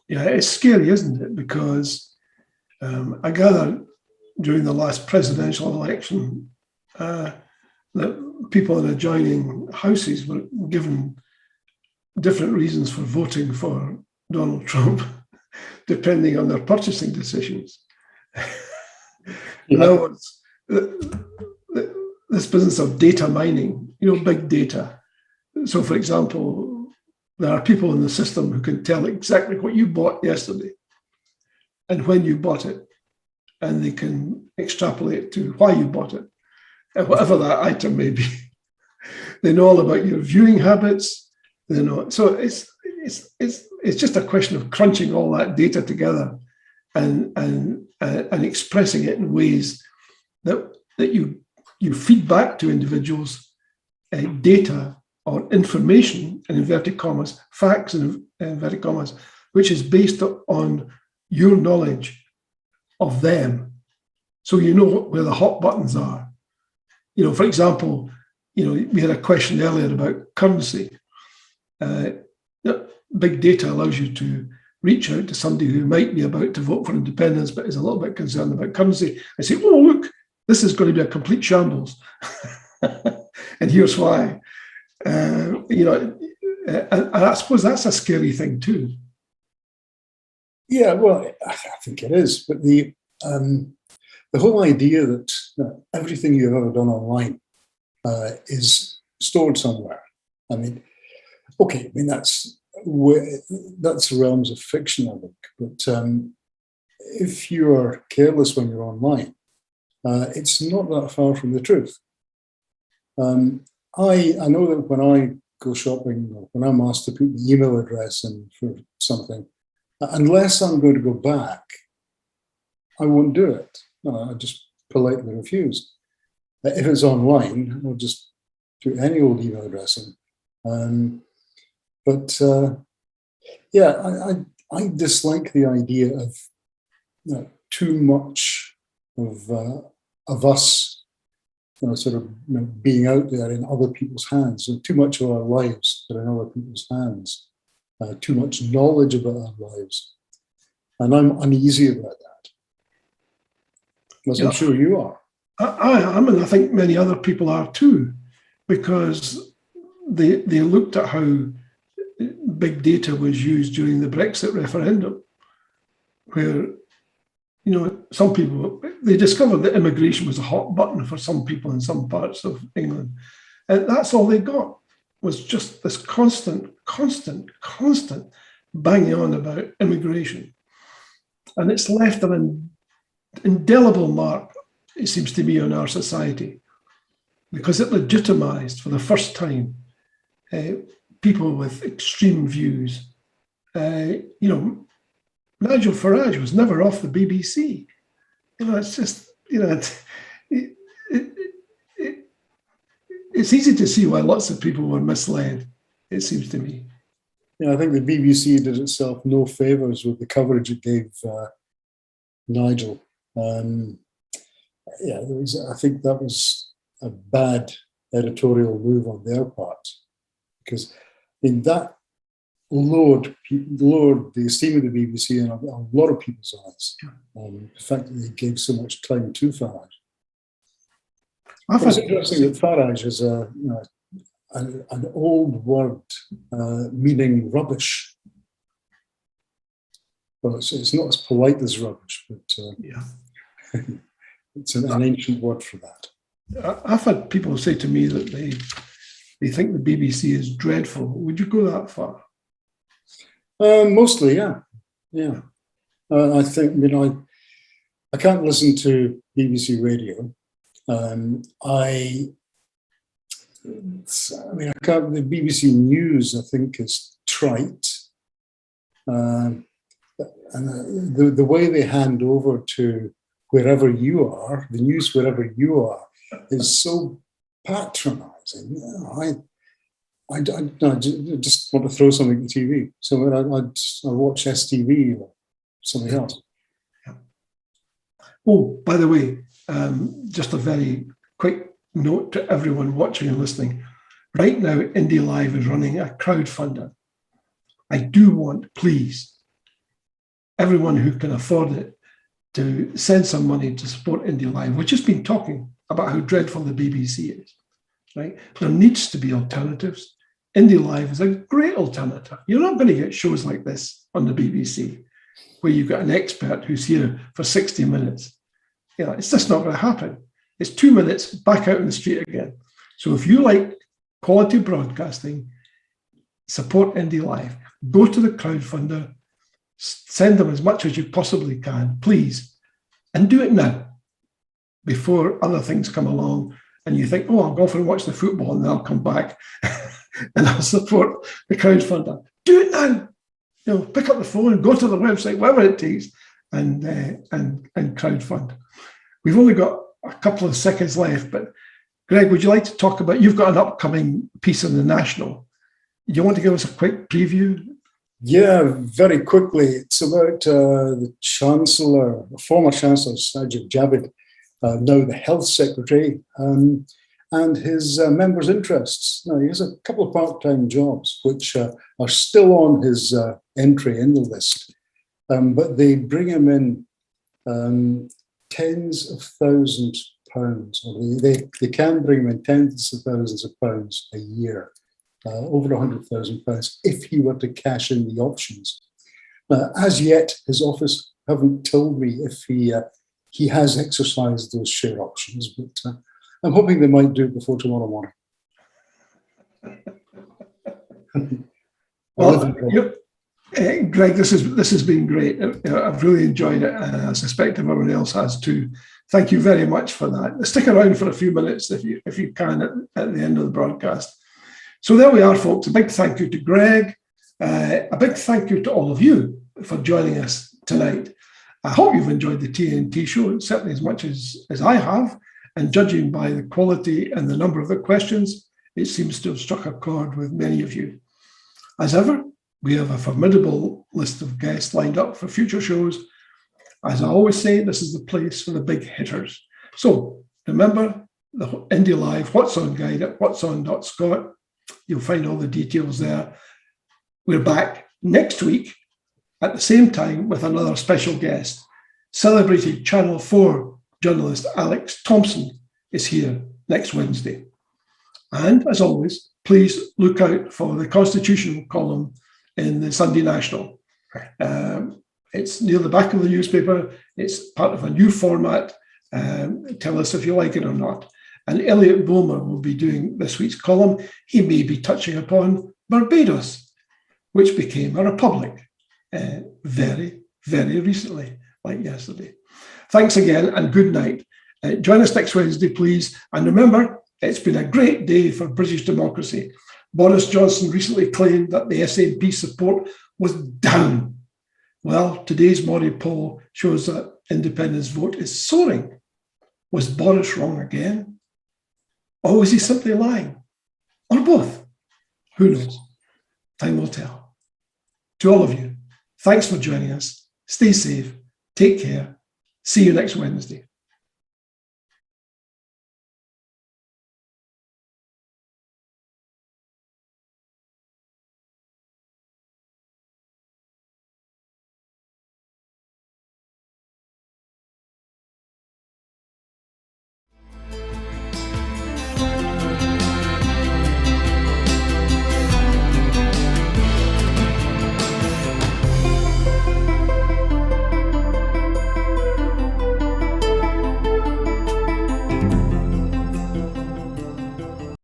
Yeah, it's scary, isn't it? Because I gather during the last presidential election that people in adjoining houses were given different reasons for voting for Donald Trump, depending on their purchasing decisions. In other words, this business of data mining, big data. So, for example, there are people in the system who can tell exactly what you bought yesterday and when you bought it, and they can extrapolate to why you bought it, and whatever that item may be. They know all about your viewing habits. They know. So it's just a question of crunching all that data together and expressing it in ways that you feed back to individuals data or information, in inverted commas, facts in inverted commas, which is based on your knowledge of them. So you know where the hot buttons are. For example, we had a question earlier about currency. Big data allows you to reach out to somebody who might be about to vote for independence, but is a little bit concerned about currency, and say, oh, look, this is going to be a complete shambles. And here's why. And I suppose that's a scary thing too. Yeah, well, I think it is. But the whole idea that everything you've ever done online is stored somewhere. I mean, okay, I mean that's realms of fiction, I think. But if you are careless when you're online, it's not that far from the truth. I know that when I go shopping, or when I'm asked to put the email address in for something, unless I'm going to go back, I won't do it. I just politely refuse. If it's online, I'll just put any old email address in. Yeah, I dislike the idea of too much of us being out there in other people's hands, and too much of our lives that are in other people's hands, too much knowledge about our lives. And I'm uneasy about that. As I'm sure you are. I am, and I think many other people are too, because they looked at how big data was used during the Brexit referendum, where some people, they discovered that immigration was a hot button for some people in some parts of England. And that's all they got, was just this constant banging on about immigration. And it's left an indelible mark, it seems to me, on our society, because it legitimized for the first time people with extreme views. Nigel Farage was never off the BBC. It's just, it's easy to see why lots of people were misled, it seems to me. Yeah, I think the BBC did itself no favours with the coverage it gave Nigel. I think that was a bad editorial move on their part, because in that lowered the esteem of the BBC in a lot of people's eyes. The fact that they gave so much time to Farage. It's interesting that Farage is an old word meaning rubbish. Well, it's not as polite as rubbish, but it's an ancient word for that. I've had people say to me that they think the BBC is dreadful. Would you go that far? Mostly, yeah. I think, I can't listen to BBC radio. I can't. The BBC News, I think, is trite, and the way they hand over to wherever you are, the news wherever you are, is so patronising. I just want to throw something at the TV. So I watch STV or something else. Yeah. Oh, by the way, just a very quick note to everyone watching and listening. Right now, INDYLIVE is running a crowdfunder. I do want, please, everyone who can afford it to send some money to support INDYLIVE. We've just been talking about how dreadful the BBC is. Right? There needs to be alternatives. INDYLIVE is a great alternative. You're not going to get shows like this on the BBC, where you've got an expert who's here for 60 minutes. It's just not going to happen. It's 2 minutes, back out in the street again. So if you like quality broadcasting, support INDYLIVE. Go to the crowdfunder, send them as much as you possibly can, please, and do it now, before other things come along and you think, oh, I'll go off and watch the football and then I'll come back and I'll support the crowdfunder. Do it now. Pick up the phone, go to the website, whatever it takes, and crowdfund. We've only got a couple of seconds left, but Greg, would you like to talk about, you've got an upcoming piece in the National. Do you want to give us a quick preview? Yeah, very quickly. It's about the Chancellor, former Chancellor Sajid Javid, now the Health Secretary, and and his members' interests. Now, he has a couple of part-time jobs, which are still on his entry in the list, but they bring him in tens of thousands of pounds, or they can bring him in tens of thousands of pounds a year, over £100,000 if he were to cash in the options. As yet, his office haven't told me if he has exercised those share options, but I'm hoping they might do it before tomorrow morning. Well, Greg, this has been great. I've really enjoyed it, and I suspect everyone else has too. Thank you very much for that. Stick around for a few minutes if you can at the end of the broadcast. So there we are, folks. A big thank you to Greg. A big thank you to all of you for joining us tonight. I hope you've enjoyed the TNT show, certainly as much as I have. And judging by the quality and the number of the questions, it seems to have struck a chord with many of you. As ever, we have a formidable list of guests lined up for future shows. As I always say, this is the place for the big hitters. So remember the INDYLIVE What's On guide at whatson.scot. You'll find all the details there. We're back next week at the same time with another special guest. Celebrated Channel 4 journalist Alex Thompson is here next Wednesday. And as always, please look out for the Constitutional column in the Sunday National. It's near the back of the newspaper. It's part of a new format. Tell us if you like it or not. And Elliot Bulmer will be doing this week's column. He may be touching upon Barbados, which became a republic very, very recently, like yesterday. Thanks again and good night. Join us next Wednesday, please. And remember, it's been a great day for British democracy. Boris Johnson recently claimed that the SNP support was down. Well, today's Mori poll shows that independence vote is soaring. Was Boris wrong again? Or was he simply lying? Or both? Who knows? Time will tell. To all of you, thanks for joining us. Stay safe. Take care. See you next Wednesday.